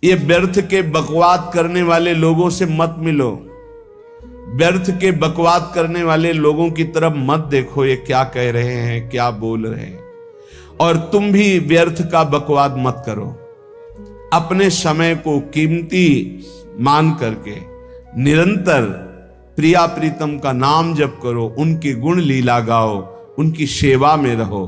ये व्यर्थ के बकवाद करने वाले लोगों से मत मिलो, व्यर्थ के बकवाद करने वाले लोगों की तरफ मत देखो, ये क्या कह रहे हैं, क्या बोल रहे हैं। और तुम भी व्यर्थ का बकवाद मत करो। अपने समय को कीमती मान करके निरंतर प्रिया प्रीतम का नाम जप करो, उनकी गुण लीला गाओ, उनकी सेवा में रहो।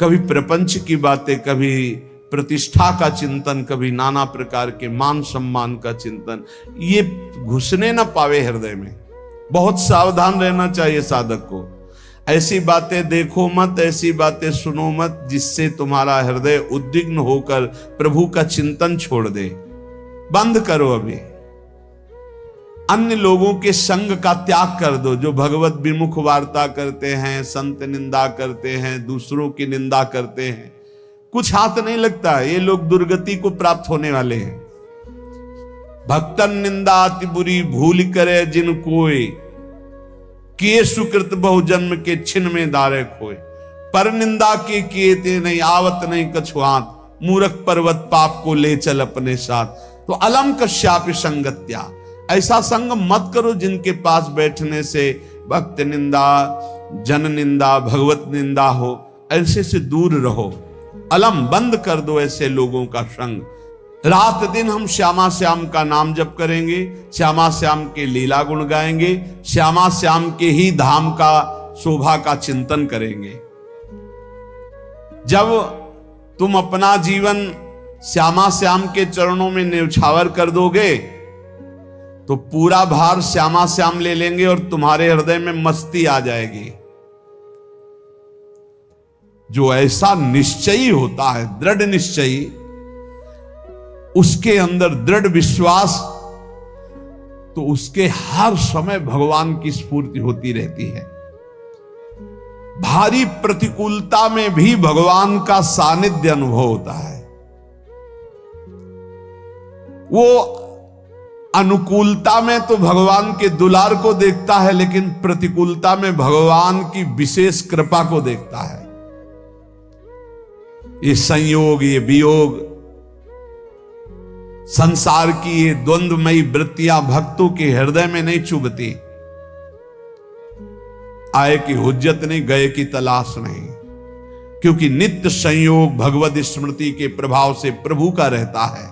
कभी प्रपंच की बातें, कभी प्रतिष्ठा का चिंतन, कभी नाना प्रकार के मान सम्मान का चिंतन, ये घुसने ना पावे हृदय में। बहुत सावधान रहना चाहिए साधक को। ऐसी बातें देखो मत, ऐसी बातें सुनो मत जिससे तुम्हारा हृदय उद्विग्न होकर प्रभु का चिंतन छोड़ दे। बंद करो अभी। अन्य लोगों के संग का त्याग कर दो, जो भगवत विमुख वार्ता करते हैं, संत निंदा करते हैं, दूसरों की निंदा करते हैं। कुछ हाथ नहीं लगता, ये लोग दुर्गति को प्राप्त होने वाले हैं। भक्तन निंदा अति बुरी भूल करे जिन कोई, किए सुकृत बहु जन्म के छिन में दारे खोए। पर निंदा के किए ते नहीं आवत नहीं कछुआत, मूर्ख पर्वत पाप को ले चल अपने साथ। तो अलम कश्यापि संगत्या, ऐसा संग मत करो जिनके पास बैठने से भक्त निंदा, जन निंदा, भगवत निंदा हो। ऐसे से दूर रहो। अलम बंद कर दो ऐसे लोगों का संग। रात दिन हम श्यामा श्याम का नाम जप करेंगे, श्यामा श्याम के लीला गुण गाएंगे, श्यामा श्याम के ही धाम का शोभा का चिंतन करेंगे। जब तुम अपना जीवन श्यामा श्याम के चरणों में न्यौछावर कर दोगे तो पूरा भार श्यामा श्याम ले लेंगे और तुम्हारे हृदय में मस्ती आ जाएगी। जो ऐसा निश्चयी होता है, दृढ़ निश्चयी, उसके अंदर दृढ़ विश्वास, तो उसके हर समय भगवान की स्फूर्ति होती रहती है। भारी प्रतिकूलता में भी भगवान का सानिध्य अनुभव होता है। वो अनुकूलता में तो भगवान के दुलार को देखता है, लेकिन प्रतिकूलता में भगवान की विशेष कृपा को देखता है। ये संयोग, ये वियोग, संसार की ये द्वंद्वमयी वृत्तियां भक्तों के हृदय में नहीं चुभती। आए की हुज्जत नहीं, गए की तलाश नहीं, क्योंकि नित्य संयोग भगवत स्मृति के प्रभाव से प्रभु का रहता है।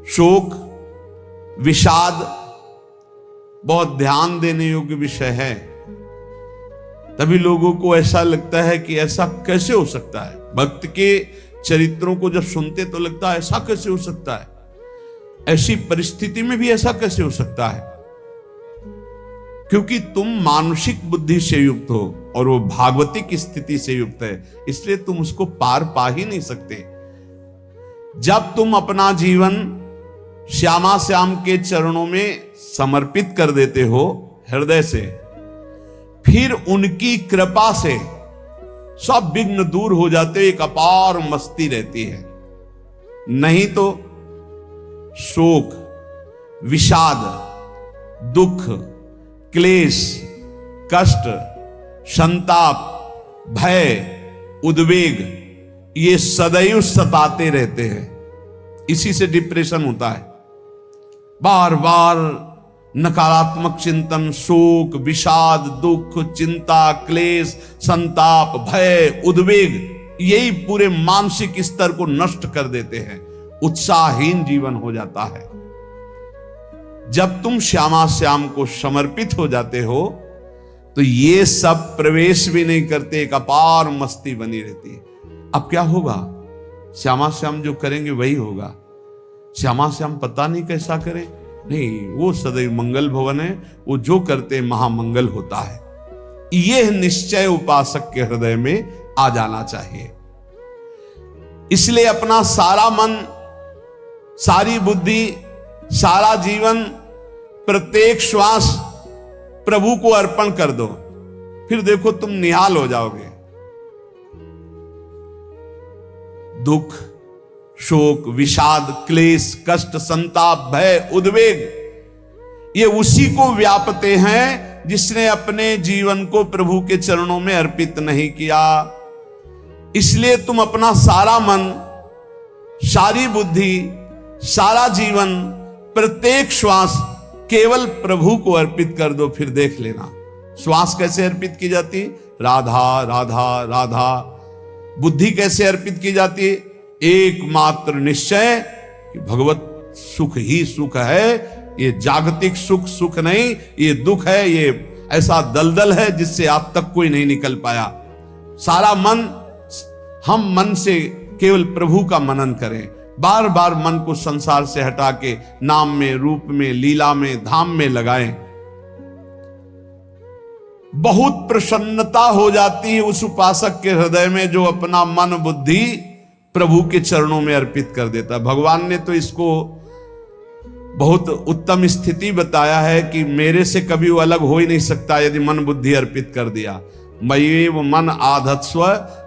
शोक, विषाद बहुत ध्यान देने योग्य विषय है। तभी लोगों को ऐसा लगता है कि ऐसा कैसे हो सकता है। भक्त के चरित्रों को जब सुनते तो लगता है ऐसा कैसे हो सकता है, ऐसी परिस्थिति में भी ऐसा कैसे हो सकता है। क्योंकि तुम मानसिक बुद्धि से युक्त हो और वो भागवतिक स्थिति से युक्त है, इसलिए तुम उसको पार पा ही नहीं सकते। जब तुम अपना जीवन श्यामा श्याम के चरणों में समर्पित कर देते हो हृदय से, फिर उनकी कृपा से सब विघ्न दूर हो जाते, एक अपार मस्ती रहती है। नहीं तो शोक, विषाद, दुख, क्लेश, कष्ट, संताप, भय, उद्वेग, ये सदैव सताते रहते हैं। इसी से डिप्रेशन होता है। बार बार नकारात्मक चिंतन, शोक, विषाद, दुख, चिंता, क्लेश, संताप, भय, उद्वेग, यही पूरे मानसिक स्तर को नष्ट कर देते हैं। उत्साहहीन जीवन हो जाता है। जब तुम श्यामा श्याम को समर्पित हो जाते हो तो ये सब प्रवेश भी नहीं करते, एक अपार मस्ती बनी रहती है। अब क्या होगा? श्यामा श्याम जो करेंगे वही होगा। श्यामा श्याम पता नहीं कैसा करें, नहीं, वो सदैव मंगल भवन है, वो जो करते महामंगल होता है। यह निश्चय उपासक के हृदय में आ जाना चाहिए। इसलिए अपना सारा मन, सारी बुद्धि, सारा जीवन, प्रत्येक श्वास प्रभु को अर्पण कर दो, फिर देखो तुम निहाल हो जाओगे। दुख, शोक, विषाद, क्लेश, कष्ट, संताप, भय, उद्वेग, ये उसी को व्यापते हैं जिसने अपने जीवन को प्रभु के चरणों में अर्पित नहीं किया। इसलिए तुम अपना सारा मन, सारी बुद्धि, सारा जीवन, प्रत्येक श्वास केवल प्रभु को अर्पित कर दो, फिर देख लेना श्वास कैसे अर्पित की जाती, राधा राधा राधा। बुद्धि कैसे अर्पित की जाती, एकमात्र निश्चय कि भगवत सुख ही सुख है, ये जागतिक सुख सुख नहीं, ये दुख है, ये ऐसा दलदल है जिससे आज तक कोई नहीं निकल पाया। सारा मन, हम मन से केवल प्रभु का मनन करें, बार बार मन को संसार से हटा के नाम में, रूप में, लीला में, धाम में लगाएं। बहुत प्रसन्नता हो जाती है उस उपासक के हृदय में जो अपना मन बुद्धि प्रभु के चरणों में अर्पित कर देता। भगवान ने तो इसको बहुत उत्तम स्थिति बताया है कि मेरे से कभी वो अलग हो ही नहीं सकता यदि मन बुद्धि अर्पित कर दिया। मयि एव मन आधत्स्व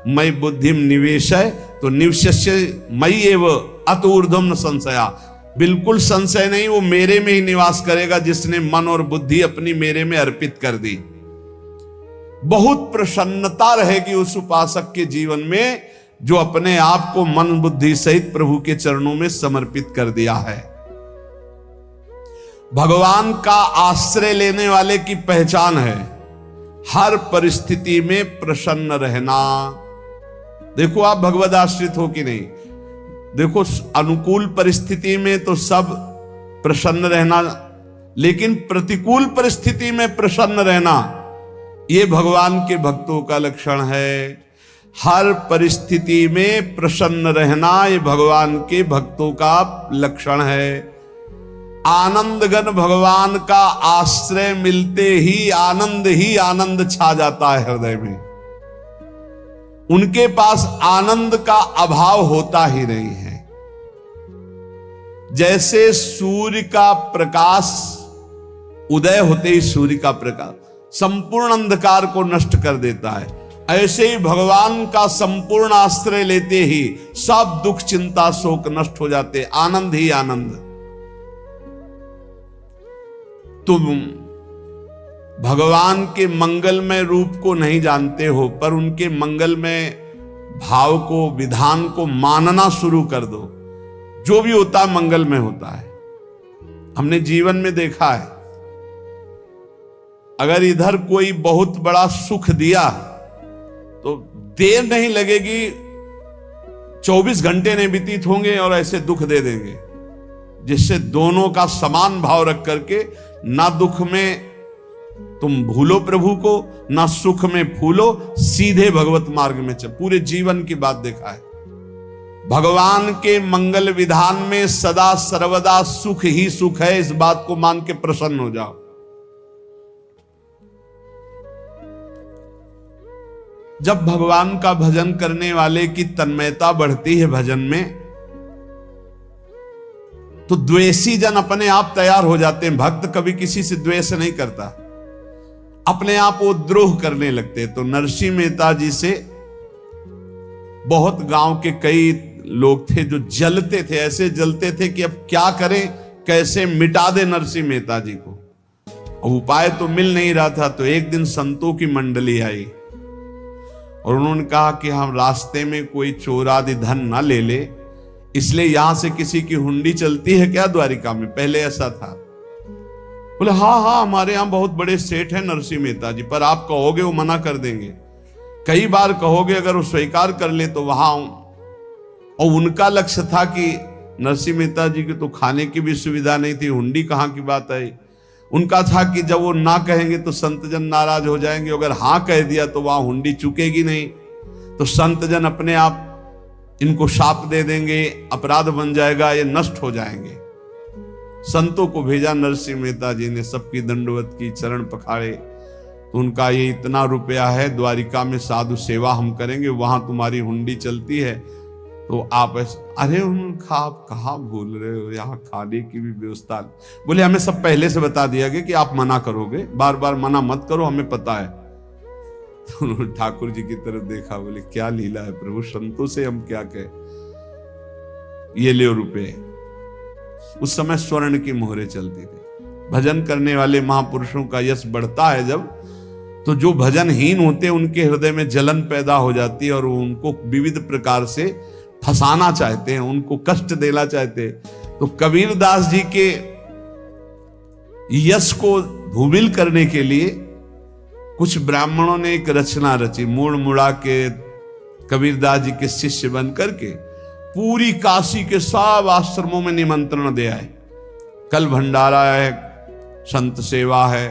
मयि बुद्धिम निवेशय, तो निवश्य मयि एव अत ऊर्ध्वम न संशया, बिल्कुल संशय नहीं, वो मेरे में ही निवास करेगा जिसने मन और बुद्धि अपनी मेरे में अर्पित कर दी। बहुत प्रसन्नता रहेगी उस उपासक के जीवन में जो अपने आप को मन बुद्धि सहित प्रभु के चरणों में समर्पित कर दिया है। भगवान का आश्रय लेने वाले की पहचान है हर परिस्थिति में प्रसन्न रहना। देखो आप भगवद आश्रित हो कि नहीं, देखो अनुकूल परिस्थिति में तो सब प्रसन्न रहना, लेकिन प्रतिकूल परिस्थिति में प्रसन्न रहना ये भगवान के भक्तों का लक्षण है। हर परिस्थिति में प्रसन्न रहना ये भगवान के भक्तों का लक्षण है। आनंदगन भगवान का आश्रय मिलते ही आनंद छा जाता है हृदय में। उनके पास आनंद का अभाव होता ही नहीं है। जैसे सूर्य का प्रकाश उदय होते ही सूर्य का प्रकाश संपूर्ण अंधकार को नष्ट कर देता है, ऐसे ही भगवान का संपूर्ण आश्रय लेते ही सब दुख चिंता शोक नष्ट हो जाते, आनंद ही आनंद। तुम भगवान के मंगलमय रूप को नहीं जानते हो, पर उनके मंगलमय भाव को, विधान को मानना शुरू कर दो। जो भी होता है मंगलमय होता है। हमने जीवन में देखा है, अगर इधर कोई बहुत बड़ा सुख दिया तो देर नहीं लगेगी, 24 घंटे नहीं व्यतीत होंगे और ऐसे दुख दे देंगे, जिससे दोनों का समान भाव रख करके ना दुख में तुम भूलो प्रभु को, ना सुख में फूलो, सीधे भगवत मार्ग में चल। पूरे जीवन की बात देखा है, भगवान के मंगल विधान में सदा सर्वदा सुख ही सुख है, इस बात को मान के प्रसन्न हो जाओ। जब भगवान का भजन करने वाले की तन्मयता बढ़ती है भजन में, तो द्वेषी जन अपने आप तैयार हो जाते हैं। भक्त कभी किसी से द्वेष नहीं करता, अपने आप वो द्रोह करने लगते। तो नरसिंह मेहता जी से बहुत गांव के कई लोग थे जो जलते थे, ऐसे जलते थे कि अब क्या करें, कैसे मिटा दे नरसिंह मेहता जी को। अब उपाय तो मिल नहीं रहा था। तो एक दिन संतों की मंडली आई और उन्होंने कहा कि हम रास्ते में कोई चोर आदि धन ना ले ले, इसलिए यहां से किसी की हुंडी चलती है क्या द्वारिका में? पहले ऐसा था। बोले हाँ हमारे यहां बहुत बड़े सेठ हैं नरसिंह मेहता जी, पर आप कहोगे वो मना कर देंगे। कई बार कहोगे, अगर वो स्वीकार कर ले तो वहां। और उनका लक्ष्य था कि नरसिंह मेहता जी की तो खाने की भी सुविधा नहीं थी, हुंडी कहां की बात आई। उनका था कि जब वो ना कहेंगे तो संतजन नाराज हो जाएंगे, अगर हाँ कह दिया तो वहां हुंडी चुकेगी नहीं, तो संतजन अपने आप इनको शाप दे देंगे, अपराध बन जाएगा, ये नष्ट हो जाएंगे। संतों को भेजा नरसिंह मेहता जी ने, सबकी दंडवत की, चरण पखाड़े। तो उनका ये इतना रुपया है, द्वारिका में साधु सेवा हम करेंगे, वहां तुम्हारी हुंडी चलती है, तो आप अरे उनका आप कहाँ भूल रहे हो, यहाँ खाने की भी व्यवस्था। बोले हमें सब पहले से बता दिया गया कि आप मना करोगे, बार बार मना मत करो, हमें पता है। तो उन्होंने ठाकुर जी की तरफ देखा, बोले क्या लीला है प्रभु, संतों से हम क्या कहें, ये ले रुपए। उस समय स्वर्ण की मोहरें चलती थी। भजन करने वाले महापुरुषों का यश बढ़ता है जब, तो जो भजनहीन होते उनके हृदय में जलन पैदा हो जाती है और उनको विविध प्रकार से फंसाना चाहते हैं, उनको कष्ट देना चाहते हैं। तो कबीरदास जी के यश को धूमिल करने के लिए कुछ ब्राह्मणों ने एक रचना रची, मुड़ मुड़ा के कबीरदास जी के शिष्य बन करके पूरी काशी के सब आश्रमों में निमंत्रण दे आए। कल भंडारा है, संत सेवा है,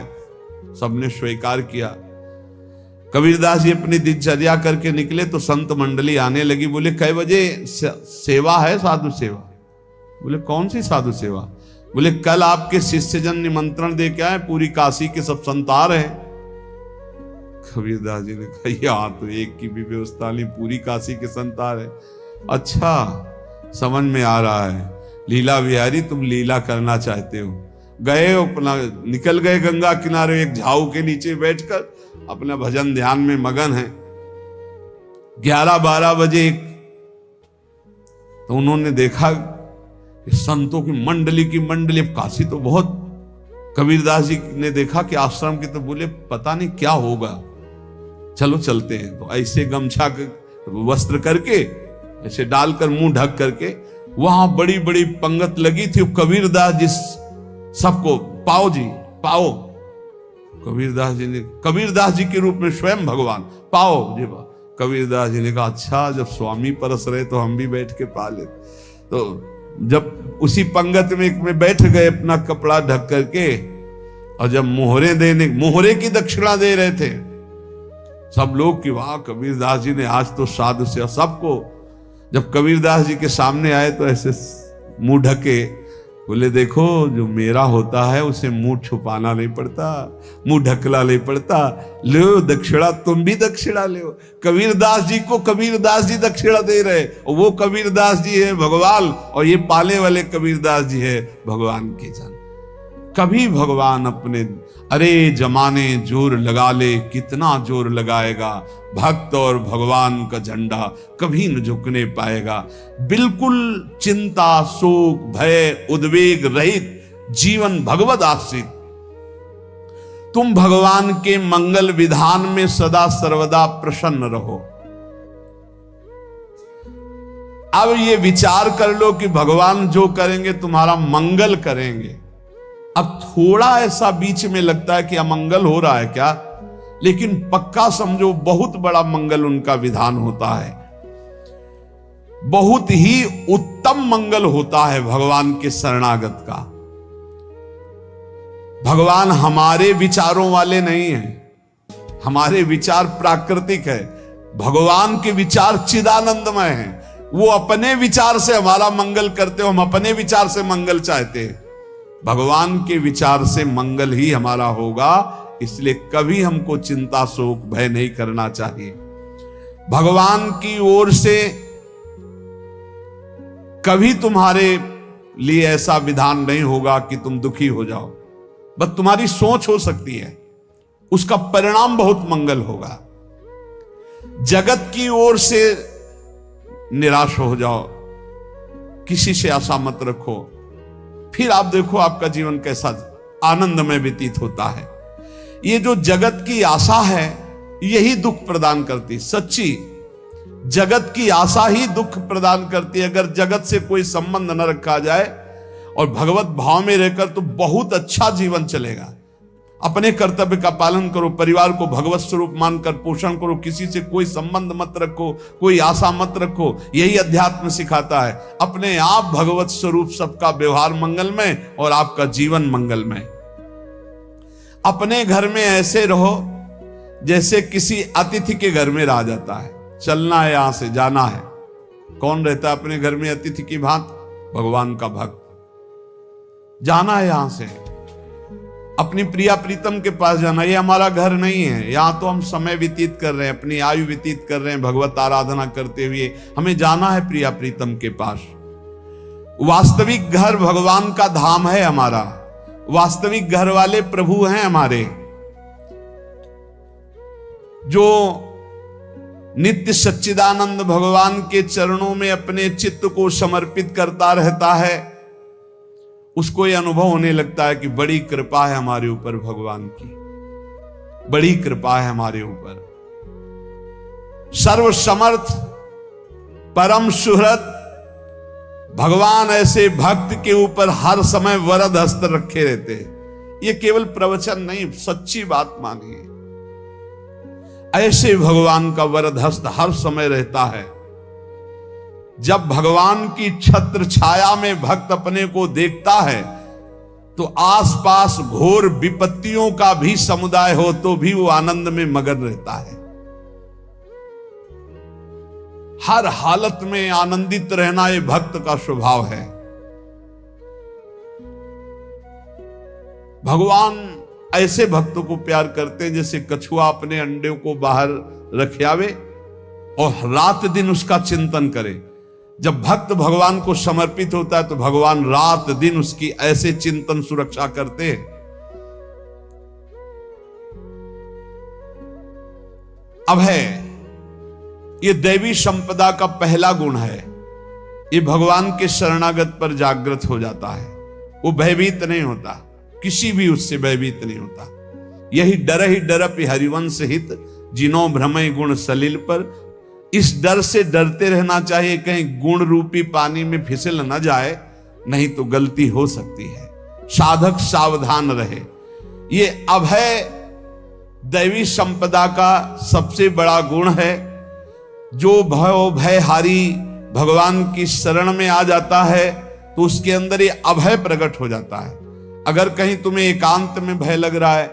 सबने स्वीकार किया। कबीरदास जी अपनी दिनचर्या करके निकले तो संत मंडली आने लगी। बोले कै बजे सेवा है? साधु सेवा। बोले कौन सी साधु सेवा? बोले कल आपके शिष्यजन निमंत्रण दे के आए, पूरी काशी के सब संत आ रहे हैं। कबीरदास जी ने कहा यहाँ तो एक की भी व्यवस्था नहीं, पूरी काशी के संत आ रहे। अच्छा, समझ में आ रहा है, लीला बिहारी तुम लीला करना चाहते हो। गए अपना निकल गए गंगा किनारे, एक झाऊ के नीचे बैठकर अपना भजन ध्यान में मगन है। 11-12 बजे तो उन्होंने देखा कि संतों की मंडली, काशी तो बहुत। कबीरदास जी ने देखा कि आश्रम की, तो बोले पता नहीं क्या होगा, चलो चलते हैं। तो ऐसे गमछा वस्त्र करके ऐसे डालकर मुंह ढक करके वहां बड़ी बड़ी पंगत लगी थी। कबीरदास जी सबको पाओ जी पाओ। कबीरदास जी के रूप में स्वयं भगवान पाओ जी। कबीरदास जी ने कहा अच्छा, जब स्वामी परस रहे तो हम भी बैठ के पा ले। तो जब उसी पंगत में बैठ गए अपना कपड़ा ढक करके, और जब मोहरे की दक्षिणा दे रहे थे सब लोग कि वाह कबीरदास जी ने आज तो साधु से सबको। जब कबीरदास जी के सामने आए तो ऐसे मुंह ढके, बोले देखो जो मेरा होता है उसे मुंह छुपाना नहीं पड़ता, मुंह ढकला नहीं पड़ता। लो दक्षिणा, तुम भी दक्षिणा लो। कबीरदास जी को कबीरदास जी दक्षिणा दे रहे, और वो कबीरदास जी है भगवान, और ये पाले वाले कबीरदास जी है भगवान के जन। कभी भगवान अपने अरे जमाने जोर लगा ले, कितना जोर लगाएगा, भक्त और भगवान का झंडा कभी न झुकने पाएगा। बिल्कुल चिंता, शोक, भय, उद्वेग रहित जीवन भगवद आश्रित। तुम भगवान के मंगल विधान में सदा सर्वदा प्रसन्न रहो। अब ये विचार कर लो कि भगवान जो करेंगे तुम्हारा मंगल करेंगे। अब थोड़ा ऐसा बीच में लगता है कि अमंगल हो रहा है क्या, लेकिन पक्का समझो बहुत बड़ा मंगल उनका विधान होता है। बहुत ही उत्तम मंगल होता है भगवान के शरणागत का। भगवान हमारे विचारों वाले नहीं हैं, हमारे विचार प्राकृतिक है, भगवान के विचार चिदानंदमय हैं। वो अपने विचार से हमारा मंगल करते हो, हम अपने विचार से मंगल चाहते हैं। भगवान के विचार से मंगल ही हमारा होगा, इसलिए कभी हमको चिंता, शोक, भय नहीं करना चाहिए। भगवान की ओर से कभी तुम्हारे लिए ऐसा विधान नहीं होगा कि तुम दुखी हो जाओ, बस तुम्हारी सोच हो सकती है, उसका परिणाम बहुत मंगल होगा। जगत की ओर से निराश हो जाओ, किसी से आशा मत रखो, फिर आप देखो आपका जीवन कैसा आनंदमय व्यतीत होता है। ये जो जगत की आशा है यही दुख प्रदान करती, सच्ची जगत की आशा ही दुख प्रदान करती है। अगर जगत से कोई संबंध न रखा जाए और भगवत भाव में रहकर तो बहुत अच्छा जीवन चलेगा। अपने कर्तव्य का पालन करो, परिवार को भगवत स्वरूप मानकर पोषण करो, किसी से कोई संबंध मत रखो, कोई आशा मत रखो, यही अध्यात्म सिखाता है। अपने आप भगवत स्वरूप, सबका व्यवहार मंगलमय और आपका जीवन मंगलमय। अपने घर में ऐसे रहो जैसे किसी अतिथि के घर में रह जाता है। चलना है, यहां से जाना है। कौन रहता है अपने घर में अतिथि की भांति? भगवान का भक्त। जाना है यहां से, अपनी प्रिया प्रीतम के पास जाना। ये हमारा घर नहीं है, यहां तो हम समय व्यतीत कर रहे हैं, अपनी आयु व्यतीत कर रहे हैं भगवत आराधना करते हुए। हमें जाना है प्रिया प्रीतम के पास। वास्तविक घर भगवान का धाम है हमारा, वास्तविक घर वाले प्रभु हैं हमारे। जो नित्य सच्चिदानंद भगवान के चरणों में अपने चित्त को समर्पित करता रहता है, उसको यह अनुभव होने लगता है कि बड़ी कृपा है हमारे ऊपर भगवान की, बड़ी कृपा है हमारे ऊपर। सर्वसमर्थ परम सुहृद भगवान ऐसे भक्त के ऊपर हर समय वरद हस्त रखे रहते हैं। ये केवल प्रवचन नहीं, सच्ची बात मानिए। ऐसे भगवान का वरद हस्त हर समय रहता है। जब भगवान की छत्र छाया में भक्त अपने को देखता है तो आसपास घोर विपत्तियों का भी समुदाय हो तो भी वो आनंद में मगन रहता है। हर हालत में आनंदित रहना ये भक्त का स्वभाव है। भगवान ऐसे भक्तों को प्यार करते हैं जैसे कछुआ अपने अंडे को बाहर रख आवे और रात दिन उसका चिंतन करे। जब भक्त भगवान को समर्पित होता है तो भगवान रात दिन उसकी ऐसे चिंतन सुरक्षा करते हैं। अभय ये दैवी संपदा का पहला गुण है। ये भगवान के शरणागत पर जागृत हो जाता है। वो भयभीत नहीं होता, किसी भी उससे भयभीत नहीं होता। यही डरप हरिवंश हित जिनो भ्रमय गुण सलिल पर। इस डर से डरते रहना चाहिए कहीं गुण रूपी पानी में फिसल न जाए, नहीं तो गलती हो सकती है। साधक सावधान रहे। ये अभय दैवी संपदा का सबसे बड़ा गुण है। जो भयहारी भगवान की शरण में आ जाता है तो उसके अंदर ये अभय प्रकट हो जाता है। अगर कहीं तुम्हें एकांत में भय लग रहा है,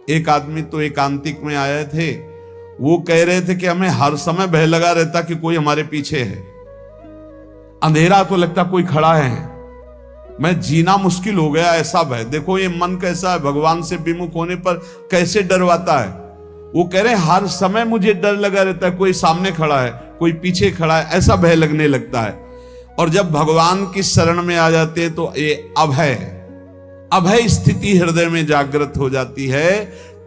एक आदमी तो एकांतिक में आए थे, वो कह रहे थे कि हमें हर समय भय लगा रहता कि कोई हमारे पीछे है। अंधेरा तो लगता कोई खड़ा है, मैं जीना मुश्किल हो गया, ऐसा भय। देखो ये मन कैसा है, भगवान से विमुख होने पर कैसे डरवाता है। वो कह रहे हर समय मुझे डर लगा रहता है, कोई सामने खड़ा है, कोई पीछे खड़ा है, ऐसा भय लगने लगता है। और जब भगवान की शरण में आ जाते हैं तो ये अभय स्थिति हृदय में जागृत हो जाती है।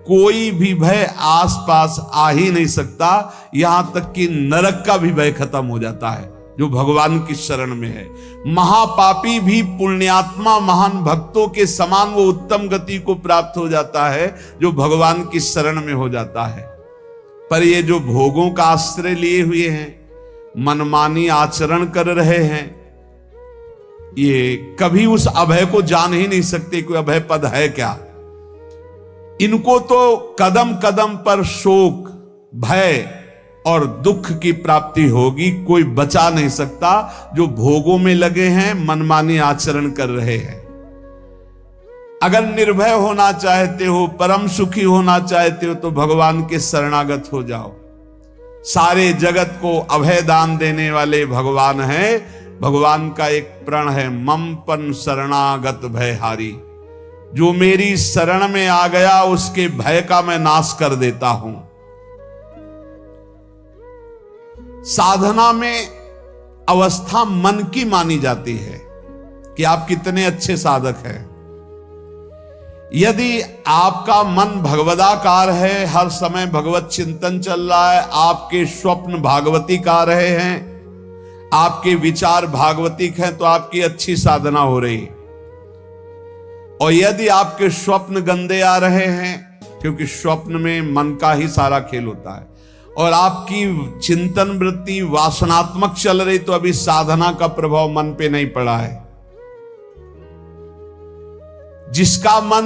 कोई भी भय आसपास आ ही नहीं सकता, यहां तक कि नरक का भी भय खत्म हो जाता है जो भगवान की शरण में है। महापापी भी पुण्यात्मा महान भक्तों के समान वो उत्तम गति को प्राप्त हो जाता है जो भगवान की शरण में हो जाता है। पर ये जो भोगों का आश्रय लिए हुए हैं, मनमानी आचरण कर रहे हैं, ये कभी उस अभय को जान ही नहीं सकते कोई अभय पद है क्या। इनको तो कदम कदम पर शोक, भय और दुख की प्राप्ति होगी। कोई बचा नहीं सकता जो भोगों में लगे हैं, मनमानी आचरण कर रहे हैं। अगर निर्भय होना चाहते हो, परम सुखी होना चाहते हो तो भगवान के शरणागत हो जाओ। सारे जगत को अभय दान देने वाले भगवान हैं। भगवान का एक प्रण है, ममपन शरणागत भयहारी। जो मेरी शरण में आ गया उसके भय का मैं नाश कर देता हूं। साधना में अवस्था मन की मानी जाती है कि आप कितने अच्छे साधक हैं। यदि आपका मन भगवदाकार है, हर समय भगवत चिंतन चल रहा है, आपके स्वप्न भागवती का रहे हैं, आपके विचार भागवतिक हैं, तो आपकी अच्छी साधना हो रही। और यदि आपके स्वप्न गंदे आ रहे हैं, क्योंकि स्वप्न में मन का ही सारा खेल होता है, और आपकी चिंतन वृत्ति वासनात्मक चल रही, तो अभी साधना का प्रभाव मन पे नहीं पड़ा है। जिसका मन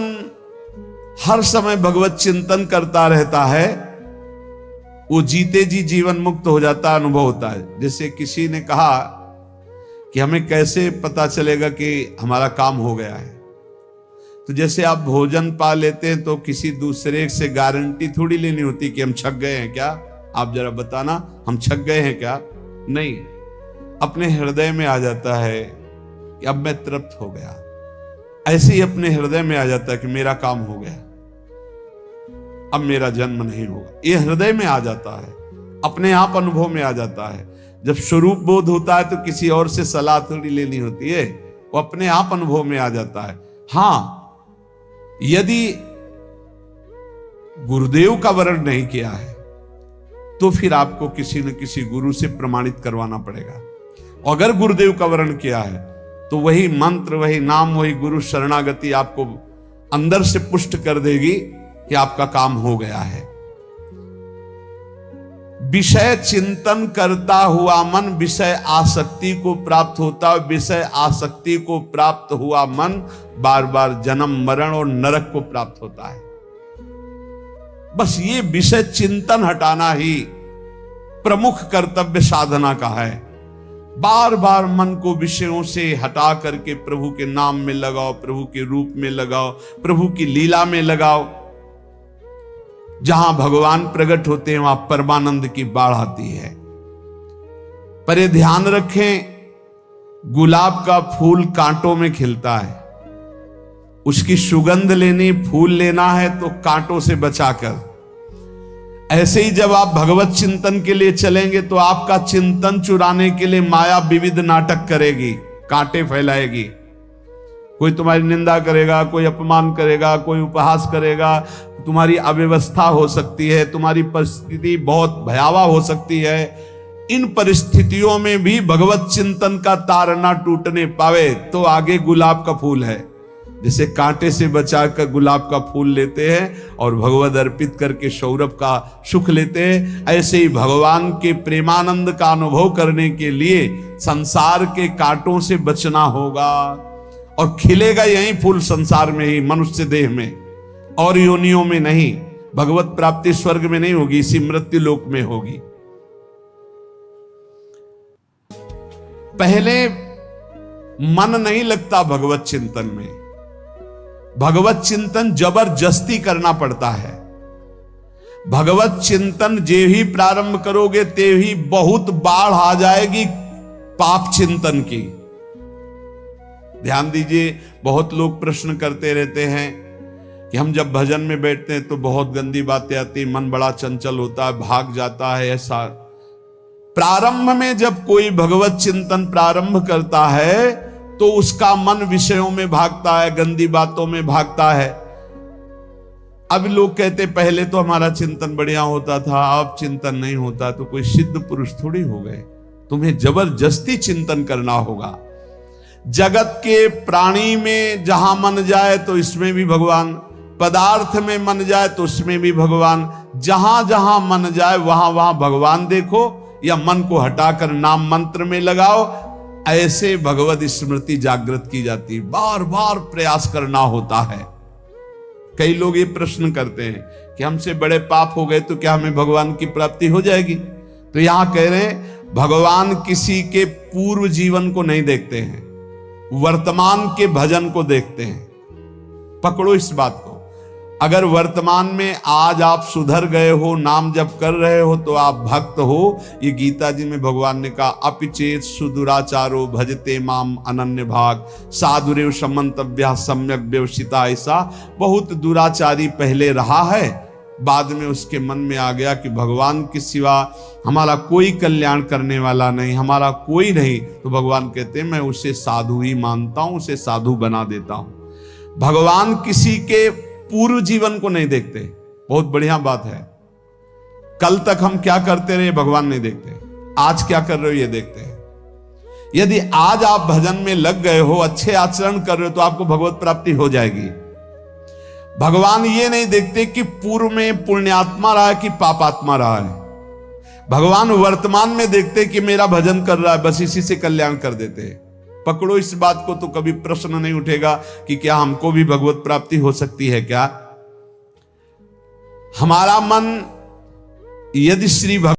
हर समय भगवत चिंतन करता रहता है वो जीते जी जीवन मुक्त हो जाता अनुभव होता है। जैसे किसी ने कहा कि हमें कैसे पता चलेगा कि हमारा काम हो गया है, तो जैसे आप भोजन पा लेते हैं तो किसी दूसरे से गारंटी थोड़ी लेनी होती कि हम छक गए हैं क्या, आप जरा बताना हम छक गए हैं क्या। नहीं, अपने हृदय में आ जाता है कि अब मैं तृप्त हो गया। ऐसे ही अपने हृदय में आ जाता है कि मेरा काम हो गया, अब मेरा जन्म नहीं होगा। ये हृदय में आ जाता है, अपने आप अनुभव में आ जाता है। जब स्वरूप बोध होता है तो किसी और से सलाह थोड़ी लेनी होती है, वो अपने आप अनुभव में आ जाता है। हां, यदि गुरुदेव का वर्ण नहीं किया है तो फिर आपको किसी न किसी गुरु से प्रमाणित करवाना पड़ेगा। अगर गुरुदेव का वर्ण किया है तो वही मंत्र, वही नाम, वही गुरु शरणागति आपको अंदर से पुष्ट कर देगी कि आपका काम हो गया है। विषय चिंतन करता हुआ मन विषय आसक्ति को प्राप्त होता है। विषय आसक्ति को प्राप्त हुआ मन बार बार जन्म मरण और नरक को प्राप्त होता है। बस ये विषय चिंतन हटाना ही प्रमुख कर्तव्य साधना का है। बार बार मन को विषयों से हटा करके प्रभु के नाम में लगाओ, प्रभु के रूप में लगाओ, प्रभु की लीला में लगाओ। जहां भगवान प्रकट होते हैं वहां परमानंद की बाढ़ आती है। पर ये ध्यान रखें, गुलाब का फूल कांटों में खिलता है। उसकी सुगंध लेनी, फूल लेना है तो कांटों से बचाकर। ऐसे ही जब आप भगवत चिंतन के लिए चलेंगे तो आपका चिंतन चुराने के लिए माया विविध नाटक करेगी, कांटे फैलाएगी। कोई तुम्हारी निंदा करेगा, कोई अपमान करेगा, कोई उपहास करेगा, तुम्हारी अव्यवस्था हो सकती है, तुम्हारी परिस्थिति बहुत भयावह हो सकती है। इन परिस्थितियों में भी भगवत चिंतन का तार ना टूटने पावे तो आगे गुलाब का फूल है। जिसे कांटे से बचाकर गुलाब का फूल लेते हैं और भगवद अर्पित करके सौरभ का सुख लेते हैं, ऐसे ही भगवान के प्रेमानंद का अनुभव करने के लिए संसार के कांटों से बचना होगा। और खिलेगा यही फूल संसार में ही, मनुष्य देह में, और योनियों में नहीं। भगवत प्राप्ति स्वर्ग में नहीं होगी, इसी मृत्यु लोक में होगी। पहले मन नहीं लगता भगवत चिंतन में। भगवत चिंतन जबरदस्ती करना पड़ता है। भगवत चिंतन जे ही प्रारंभ करोगे ते ही बहुत बाढ़ आ जाएगी पाप चिंतन की। ध्यान दीजिए, बहुत लोग प्रश्न करते रहते हैं कि हम जब भजन में बैठते हैं तो बहुत गंदी बातें आती, मन बड़ा चंचल होता है, भाग जाता है। ऐसा प्रारंभ में जब कोई भगवत चिंतन प्रारंभ करता है तो उसका मन विषयों में भागता है, गंदी बातों में भागता है। अब लोग कहते पहले तो हमारा चिंतन बढ़िया होता था, अब चिंतन नहीं होता। तो कोई सिद्ध पुरुष थोड़ी हो गए। तुम्हें जबरदस्ती चिंतन करना होगा। जगत के प्राणी में जहां मन जाए तो इसमें भी भगवान, पदार्थ में मन जाए तो उसमें भी भगवान। जहां जहां मन जाए वहां वहां भगवान देखो, या मन को हटाकर नाम मंत्र में लगाओ। ऐसे भगवत स्मृति जागृत की जाती, बार बार प्रयास करना होता है। कई लोग ये प्रश्न करते हैं कि हमसे बड़े पाप हो गए तो क्या हमें भगवान की प्राप्ति हो जाएगी? तो यहां कह रहे हैं भगवान किसी के पूर्व जीवन को नहीं देखते हैं, वर्तमान के भजन को देखते हैं। पकड़ो इस बात को। अगर वर्तमान में आज आप सुधर गए हो, नाम जप कर रहे हो तो आप भक्त हो। ये गीता जी में भगवान ने कहा, अपिचेत सुदुराचारो भजते माम अनन्य भाग साधुरेव समंतव्या सम्यक व्यवसिता। ऐसा बहुत दुराचारी पहले रहा है, बाद में उसके मन में आ गया कि भगवान के सिवा हमारा कोई कल्याण करने वाला नहीं, हमारा कोई नहीं। तो भगवान कहते हैं मैं उसे साधु ही मानता हूं, उसे साधु बना देता हूं। भगवान किसी के पूर्व जीवन को नहीं देखते। बहुत बढ़िया बात है। कल तक हम क्या करते रहे भगवान नहीं देखते, आज क्या कर रहे हो ये देखते हैं। यदि आज आप भजन में लग गए हो, अच्छे आचरण कर रहे हो तो आपको भगवत प्राप्ति हो जाएगी। भगवान ये नहीं देखते कि पूर्व में पुण्यात्मा रहा है कि पापात्मा रहा है। भगवान वर्तमान में देखते कि मेरा भजन कर रहा है, बस इसी से कल्याण कर देते हैं। पकड़ो इस बात को तो कभी प्रश्न नहीं उठेगा कि क्या हमको भी भगवत प्राप्ति हो सकती है क्या। हमारा मन यदि श्री